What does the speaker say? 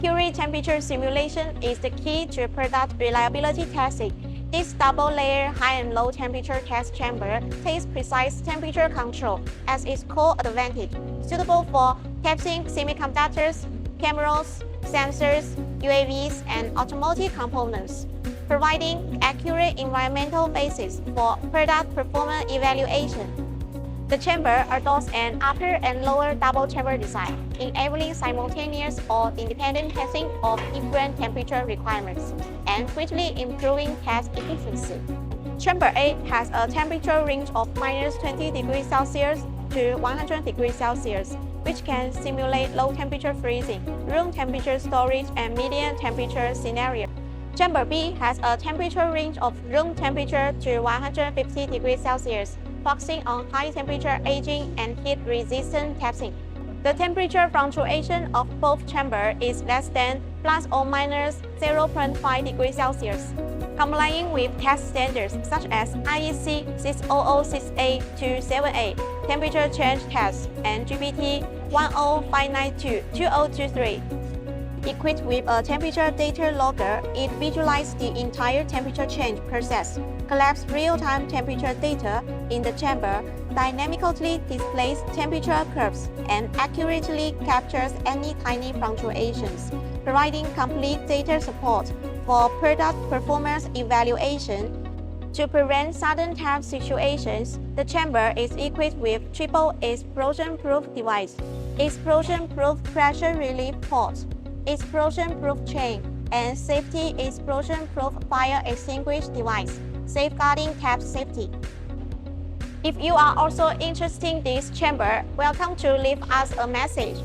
Accurate temperature simulation is the key to product reliability testing. This double-layer high and low temperature test chamber takes precise temperature control as its core advantage, suitable for testing semiconductors, cameras, sensors, UAVs, and automotive components, providing accurate environmental basis for product performance evaluation. The chamber adopts an upper and lower double chamber design, enabling simultaneous or independent testing of different temperature requirements and greatly improving test efficiency. Chamber A has a temperature range of -20 degrees Celsius to 100 degrees Celsius, which can simulate low temperature freezing, room temperature storage, and medium temperature scenarios. Chamber B has a temperature range of room temperature to 150 degrees Celsius, focusing on high temperature aging and heat resistant testing. The temperature fluctuation of both chambers is less than ±0.5 degrees Celsius, complying with test standards such as IEC 60068-7A, temperature change test, and GPT 10592-2023. Equipped with a temperature data logger, it visualizes the entire temperature change process, collects real-time temperature data in the chamber, dynamically displays temperature curves, and accurately captures any tiny fluctuations, providing complete data support for product performance evaluation. To prevent sudden test situations, the chamber is equipped with triple explosion-proof device, explosion-proof pressure relief port, explosion-proof chain, and safety explosion-proof fire extinguish device, safeguarding tap safety. If you are also interested in this chamber, welcome to leave us a message.